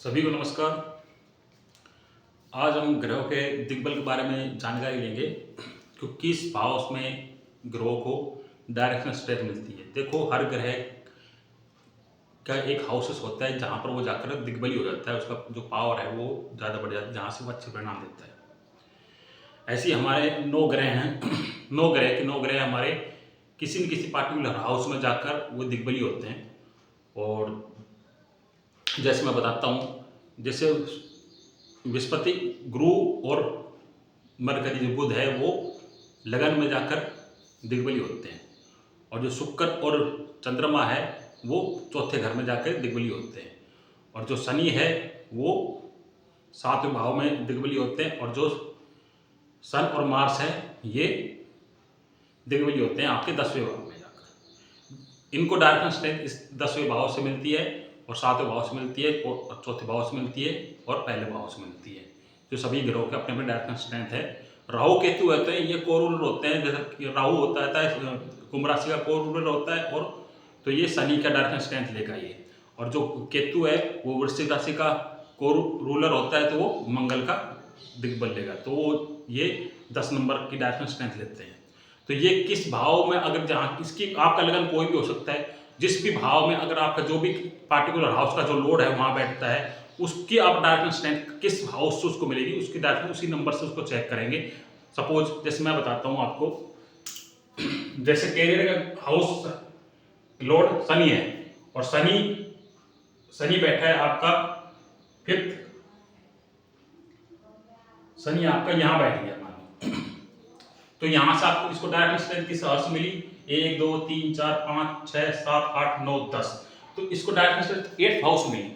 सभी को नमस्कार। आज हम ग्रहों के दिग्बल के बारे में जानकारी लेंगे कि किस भाव में ग्रहों को डायरेक्शन स्ट्रेंथ मिलती है। देखो, हर ग्रह का एक हाउसेस होता है जहाँ पर वो जाकर दिग्बली हो जाता है, उसका जो पावर है वो ज़्यादा बढ़ जाता है, जहाँ से वो अच्छे परिणाम देता है। ऐसे ही हमारे 9 ग्रह हैं। 9 ग्रह हमारे किसी न किसी पार्टिकुलर हाउस में जाकर वो दिग्बली होते हैं। और जैसे मैं बताता हूँ, जैसे बृहस्पति, गुरु और मरकरी जो बुध है वो लगन में जाकर दिग्बली होते हैं, और जो शुक्र और चंद्रमा है वो चौथे घर में जाकर दिग्बली होते हैं, और जो शनि है वो 7वें भाव में दिग्बली होते हैं, और जो सन और मार्स है ये दिग्बली होते हैं आपके 10वें भाव में जाकर। इनको डायरेक्शन स्ट्रेंथ इस 10वें भाव से मिलती है, और 7वें भाव से मिलती है, और चौथे भाव से मिलती है, और पहले भाव से मिलती है। जो सभी ग्रहों के अपने अपने डायरेक्शन स्ट्रेंथ है। राहु केतु होते हैं, ये कोरूलर होते हैं। जैसे राहु होता है कुंभ राशि का कोरूलर होता है, और तो ये शनि का डायरेक्शन स्ट्रेंथ लेगा ये। और जो केतु है वो वृश्चिक राशि का कोरूलर होता है, तो वो मंगल का दिग्बल लेगा। तो वो ये 10 नंबर की डायरेक्शन स्ट्रेंथ लेते हैं। तो ये किस भाव में, अगर जहाँ इसकी आपका लगन कोई भी हो सकता है, जिस भी भाव में अगर आपका जो भी पार्टिकुलर हाउस का जो लोड है वहाँ बैठता है, उसकी आप डायरेक्शन स्ट्रेंथ किस हाउस से उसको मिलेगी, उसकी डायरेक्शन उसी नंबर से उसको चेक करेंगे। सपोज जैसे मैं बताता हूँ आपको, जैसे कैरियर का हाउस लोड शनि है, और शनि बैठा है आपका 5th। शनि आपका यहाँ बैठ गया मान लो, तो यहाँ से आपको इसको डायरेक्शन स्ट्रेंथ किस हाउस से मिली? 1 2 3 4 5 6 7 8 9 10। तो इसको डायरेक्शन स्ट्रेंथ 8th हाउस मिली।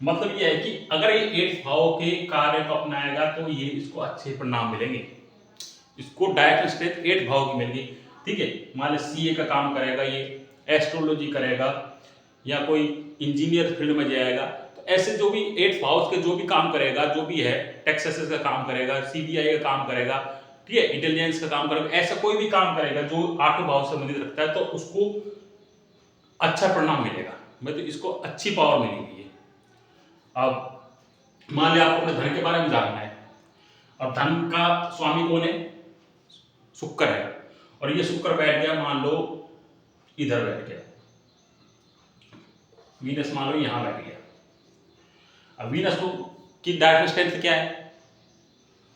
मतलब ये है कि अगर ये 8th भाव के कार्य को अपनाएगा तो ये इसको अच्छे परिणाम मिलेंगे। इसको डायरेक्शन स्ट्रेंथ 8th भाव की मिलेगी। ठीक है, मान लो सीए का काम करेगा, ये एस्ट्रोलॉजी करेगा, या कोई इंजीनियर फील्ड में जाएगा, तो ऐसे जो भी 8th हाउस के जो भी काम करेगा, जो भी है टैक्सेस का काम करेगा, सीबीआई का काम करेगा, ठीक है, इंटेलिजेंस का काम करेगा, ऐसा कोई भी काम करेगा जो 8वें भाव से संबंधित रखता है, तो उसको अच्छा परिणाम मिलेगा। मतलब इसको अच्छी पावर मिलेगी। अब मान लिया आपको अपने धन के बारे में जानना है, और धन का स्वामी कौन है? शुक्र है, और ये शुक्र बैठ गया मान लो इधर बैठ गया, वीनस मान लो यहां बैठ गया। अब वीनस को की डायरेक्शन स्ट्रेंथ क्या है?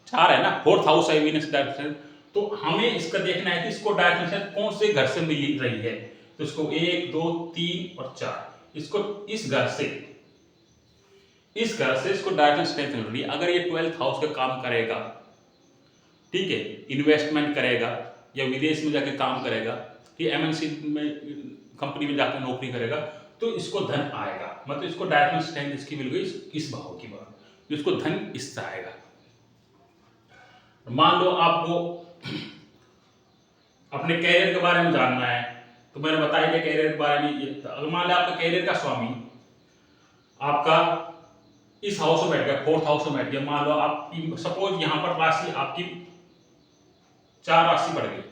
4 है ना, 4th हाउस है वीनस डायरेक्शन। तो हमें इसका देखना है कि इसको डायरेक्शन स्ट्रेंथ कौन से घर से मिल रही है। तो इसको 1 2 3 और 4, इसको इस घर से इसको डायरेक्शन स्ट्रेंथ मिल रही है। अगर ये 12th हाउस का काम करेगा, ठीक है, इन्वेस्टमेंट करेगा, या विदेश में जाकर काम करेगा, कि एमएनसी में कंपनी में जाकर नौकरी करेगा, तो इसको धन आएगा। मतलब इसको डायरेक्शन स्ट्रेंथ इसकी मिल गई इस भाव की बात, तो इसको धन इससे आएगा। मान लो आपको अपने कैरियर के बारे में जानना है, तो मैंने बताया कि कैरियर के बारे में अगर मान लो आपका कैरियर का स्वामी आपका इस हाउस में बैठ गया, 4th हाउस में बैठ गया, मान लो आपकी सपोज यहां पर राशि आपकी 4 राशि बढ़ गई,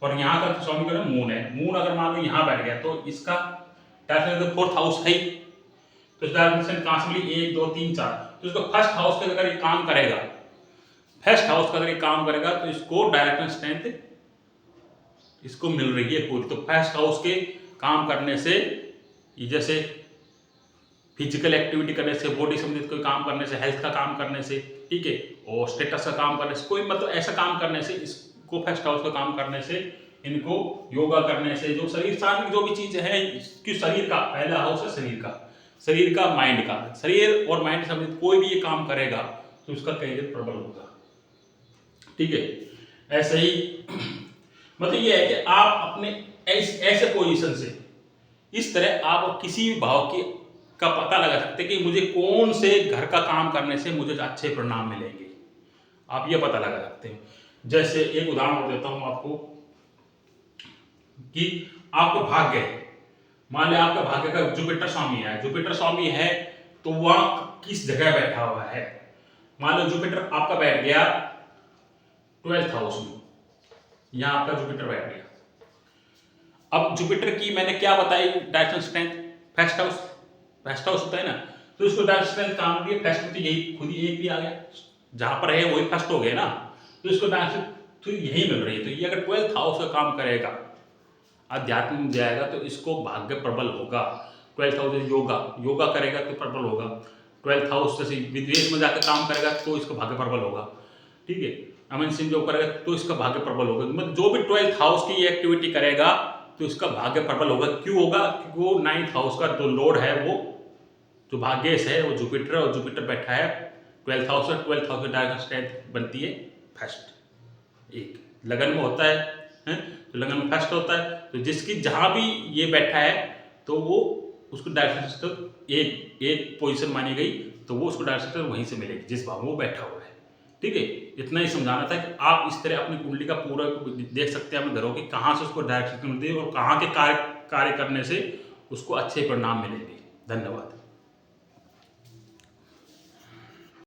और यहाँ का स्वामी का मून है। मून अगर मान लो यहाँ बैठ गया, तो इसका डायरेक्शन 4th हाउस है, तो इस डायरेक्शन कहां से मिली? 1 2 3 4। तो इसको फर्स्ट हाउस का अगर ये काम करेगा, फर्स्ट हाउस का अगर ये काम करेगा, तो इसको डायरेक्शन स्ट्रेंथ इसको मिल रही है पूरी। तो फर्स्ट हाउस के काम करने से, जैसे फिजिकल एक्टिविटी करने से, बॉडी संबंधित कोई काम करने से, हेल्थ का काम करने से, ठीक है, और स्टेटस का काम करने से, कोई मतलब ऐसा काम करने से, इसको फर्स्ट हाउस का काम करने से, इनको योगा करने से, जो शरीर शारीरिक जो भी चीज है, कि शरीर का पहला हाउस है, शरीर का माइंड का, शरीर और माइंड संबंधित कोई भी ये काम करेगा तो उसका कैरियर प्रबल होगा। ठीक है, ऐसे ही मतलब ये है कि आप अपने ऐसे पोजीशन से इस तरह आप किसी भी भाव की का पता लगा सकते हैं कि मुझे कौन से घर का काम करने से मुझे अच्छे परिणाम मिलेंगे। आप ये पता लगा सकते हैं। जैसे एक उदाहरण देता हूं आपको, कि आपको भाग्य है, मान लिया आपका भाग्य का जुपिटर स्वामी है, तो वह किस जगह बैठा हुआ है? मान लो जुपिटर आपका बैठ गया 12th हाउस में, यहां आपका जुपिटर बैठ गया। अब जुपिटर की मैंने क्या बताई डायरेक्शन स्ट्रेंथ? फर्स्ट हाउस होता है ना, तो इसको डायरेक्ट स्ट्रेंथ कहाँ मिल गई, फर्स्ट में तो यही खुद ही एक भी आ गया, जहां पर है वही फर्स्ट हो गया ना, तो इसको डायरेक्ट तो यही मिल रही है। तो ये अगर 12th हाउस का काम करेगा, अध्यात्म में जाएगा तो इसको भाग्य प्रबल होगा। 12th हाउस योगा, योगा करेगा तो प्रबल होगा। 12th हाउस जैसे विदेश में जाकर काम करेगा तो इसका भाग्य प्रबल होगा, ठीक है। अमन सिंह जो करेगा तो इसका भाग्य प्रबल होगा। मतलब जो भी 12th हाउस की ये एक्टिविटी करेगा तो इसका भाग्य प्रबल होगा। क्यों होगा? क्योंकि वो 9th हाउस का जो लॉर्ड है, वो जो भाग्येश है वो जुपिटर है, और जुपिटर बैठा है 12th हाउस में। 12th हाउस में डायरेक्ट स्ट्रेंथ बनती है फर्स्ट, एक लगन में होता है, तो लगन में फर्स्ट होता है, तो जिसकी जहां भी ये बैठा है तो वो उसको डायरेक्ट एक एक पोजीशन मानी गई, तो वो उसको डायरेक्ट वहीं से मिलेगी जिस भाव में वो बैठा हुआ है, ठीक है। इतना ही समझाना था कि आप इस तरह अपनी कुंडली का पूरा देख सकते हैं अपने घरों की, कहाँ से उसको डायरेक्शन मिलती है और कहाँ के कार्य करने से उसको अच्छे परिणाम मिलेंगे। धन्यवाद।